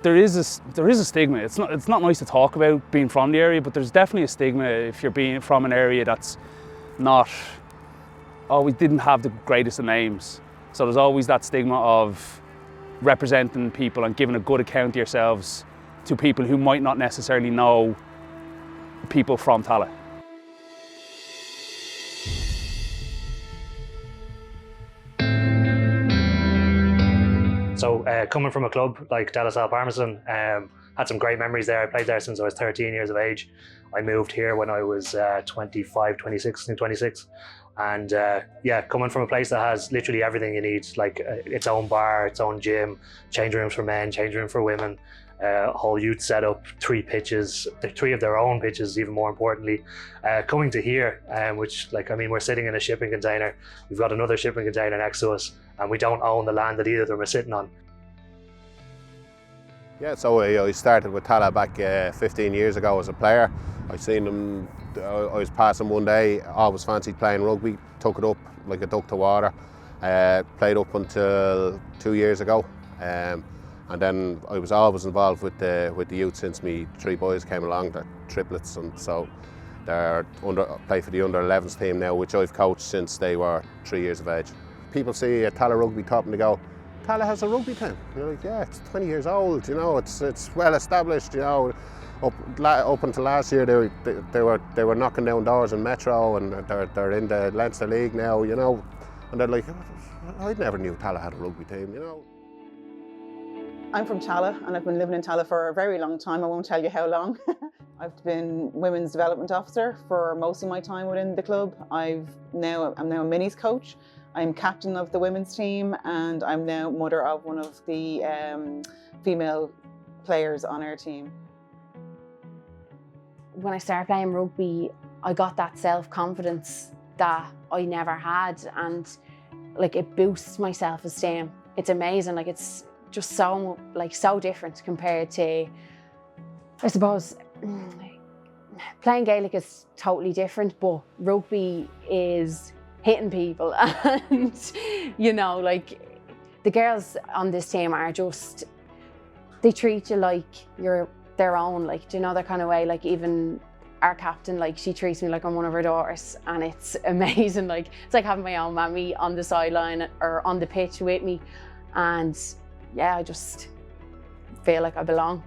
there is a stigma. It's not nice to talk about being from the area, but there's definitely a stigma if you're being from an area that's not, we didn't have the greatest of names. So there's always that stigma of representing people and giving a good account of yourselves to people who might not necessarily know people from Tallaght. So coming from a club like Tallaght RFC, had some great memories there. I played there since I was 13 years of age. I moved here when I was 26. And yeah, coming from a place that has literally everything you need, like its own bar, its own gym, change rooms for men, change room for women, whole youth setup, 3 pitches, 3 of their own pitches, even more importantly. Coming to here, which, like, I mean, we're sitting in a shipping container. We've got another shipping container next to us, and we don't own the land that either of them are sitting on. Yeah, so I started with Tallaght back 15 years ago as a player. I seen them, I was passing one day, always fancied playing rugby, took it up like a duck to water. Played up until 2 years ago. And then I was always involved with the youth since me 3 boys came along. They're triplets, and so they're play for the under-11s team now, which I've coached since they were 3 years of age. People see a Tallaght Rugby top and they go, Tallaght has a rugby team. You're like, yeah, it's 20 years old, you know, it's well established, you know. Up until last year, they were knocking down doors in Metro, and they're in the Leinster League now, you know. And they're like, I never knew Tallaght had a rugby team, you know. I'm from Tallaght, and I've been living in Tallaght for a very long time. I won't tell you how long. I've been Women's Development Officer for most of my time within the club. I'm now a minis coach. I'm captain of the women's team, and I'm now mother of one of the female players on our team. When I started playing rugby, I got that self-confidence that I never had, and like, it boosts my self-esteem. It's amazing. Like, it's just so different compared to, I suppose, playing Gaelic is totally different, but rugby is hitting people. And you know, like, the girls on this team are just, they treat you like you're their own, like, do you know, that kind of way. Like, even our captain, like, she treats me like I'm one of her daughters, and it's amazing. Like, it's like having my own mammy on the sideline or on the pitch with me, and yeah, I just feel like I belong.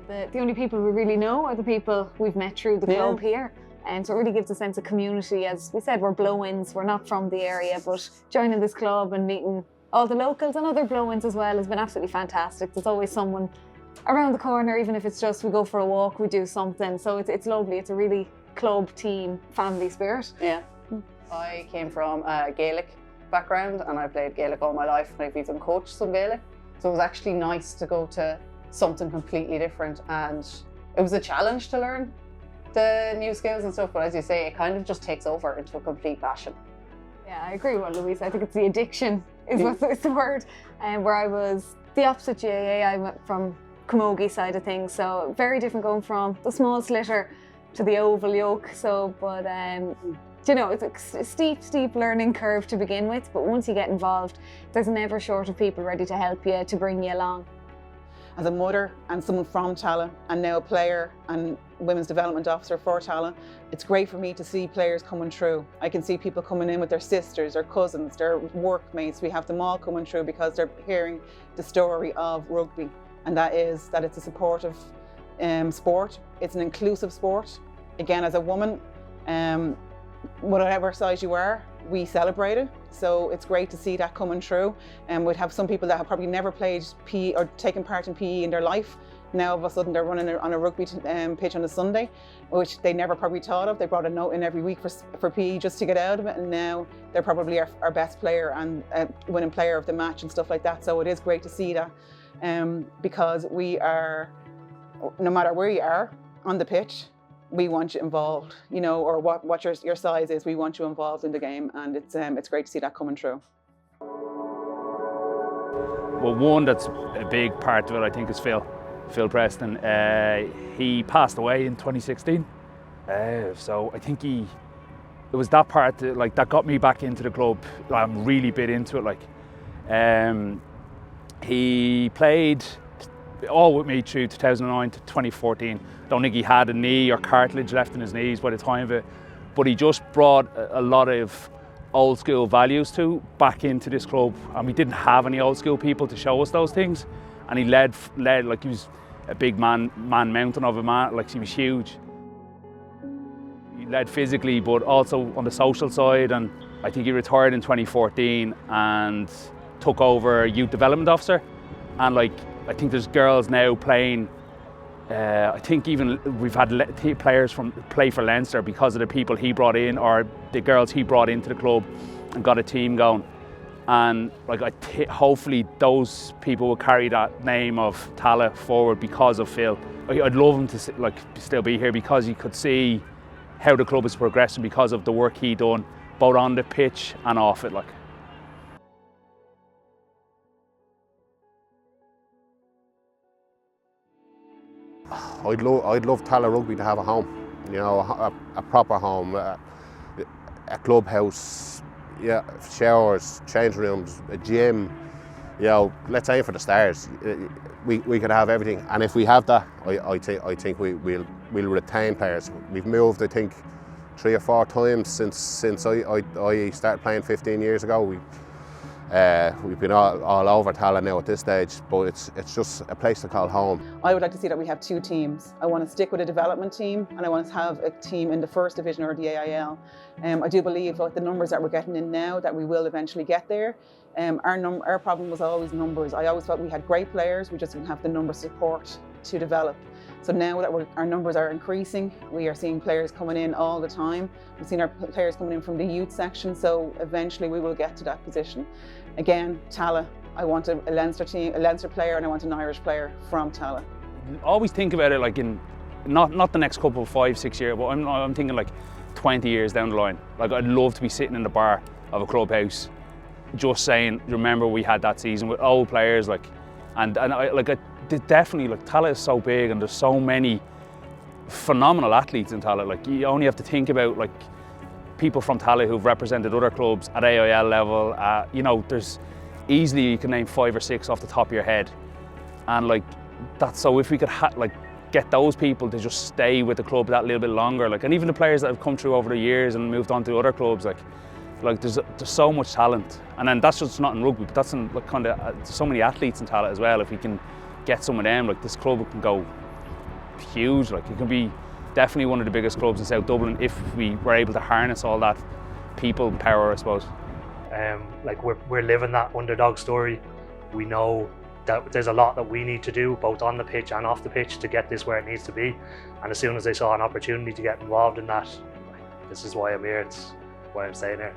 The only people we really know are the people we've met through the club here. And so it really gives a sense of community. As we said, we're blow-ins, we're not from the area, but joining this club and meeting all the locals and other blow-ins as well has been absolutely fantastic. There's always someone around the corner, even if it's just we go for a walk, we do something. So it's lovely. It's a really club, team, family spirit. Yeah. I came from a Gaelic background, and I played Gaelic all my life, and I've even coached some Gaelic. So it was actually nice to go to something completely different, and it was a challenge to learn the new skills and stuff, but as you say, it kind of just takes over into a complete passion. Yeah, I agree with Louise. I think it's the addiction is the word. And where I was the opposite GAA, I went from camogie side of things, so very different going from the small slitter to the oval yoke. So, but you know, it's a steep learning curve to begin with, but once you get involved, there's never short of people ready to help you, to bring you along. As a mother and someone from Tallaght, and now a player and Women's Development Officer for Tallaght, it's great for me to see players coming through. I can see people coming in with their sisters, their cousins, their workmates. We have them all coming through because they're hearing the story of rugby, and that is that it's a supportive sport. It's an inclusive sport. Again, as a woman, whatever size you are, we celebrate it. So it's great to see that coming through. And we'd have some people that have probably never played PE or taken part in PE in their life. Now all of a sudden they're running on a rugby pitch on a Sunday, which they never probably thought of. They brought a note in every week for PE just to get out of it, and now they're probably our best player and winning player of the match and stuff like that. So it is great to see that, because we are, no matter where you are on the pitch, we want you involved, you know, or what your size is, we want you involved in the game, and it's great to see that coming through. Well, one that's a big part of it, I think, is Phil Preston. He passed away in 2016, so I think it was that part that got me back into the club. I'm really bit into it, He played all with me through 2009 to 2014. Don't think he had a knee or cartilage left in his knees by the time of it, but he just brought a lot of old school values back into this club, and we didn't have any old school people to show us those things. And he led like he was a big man mountain of a man, like he was huge. He led physically, but also on the social side, and I think he retired in 2014 and took over youth development officer. And like, I think there's girls now playing, I think even we've had players play for Leinster because of the people he brought in, or the girls he brought into the club and got a team going. And like, hopefully those people will carry that name of Tallaght forward because of Phil. I'd love him to still be here, because you could see how the club is progressing because of the work he done, both on the pitch and off it. I'd love Tallaght Rugby to have a home, you know, a proper home, a clubhouse, yeah, showers, change rooms, a gym. You know, let's aim for the stars. We could have everything, and if we have that, I think we'll retain players. We've moved, I think, 3 or 4 times since I started playing 15 years ago. We've been all over Tallaght now at this stage, but it's just a place to call home. I would like to see that we have 2 teams. I want to stick with a development team, and I want to have a team in the first division or the AIL. I do believe with the numbers that we're getting in now that we will eventually get there. Our problem was always numbers. I always thought we had great players, we just didn't have the number support to develop. So now that our numbers are increasing, we are seeing players coming in all the time. We've seen our players coming in from the youth section, so eventually we will get to that position. Again, Tallaght, I want a Leinster team, a Leinster player, and I want an Irish player from Tallaght. Always think about it like in not the next couple of 5-6 years, but I'm thinking like 20 years down the line. Like, I'd love to be sitting in the bar of a clubhouse, just saying, remember we had that season with old players, like, and definitely, like, Tallaght is so big and there's so many phenomenal athletes in Tallaght. Like, you only have to think about like people from Tallaght who've represented other clubs at AIL level. You know, there's easily, you can name 5 or 6 off the top of your head, and like that's, so if we could get those people to just stay with the club that little bit longer, like, and even the players that have come through over the years and moved on to other clubs, like there's so much talent. And then that's just not in rugby, but that's in like kind of so many athletes in Tallaght as well. If we can get some of them, like, this club can go huge. Like, it can be definitely one of the biggest clubs in South Dublin if we were able to harness all that people power, I suppose. Like, we're living that underdog story. We know that there's a lot that we need to do, both on the pitch and off the pitch, to get this where it needs to be. And as soon as they saw an opportunity to get involved in that, this is why I'm here. It's why I'm staying here.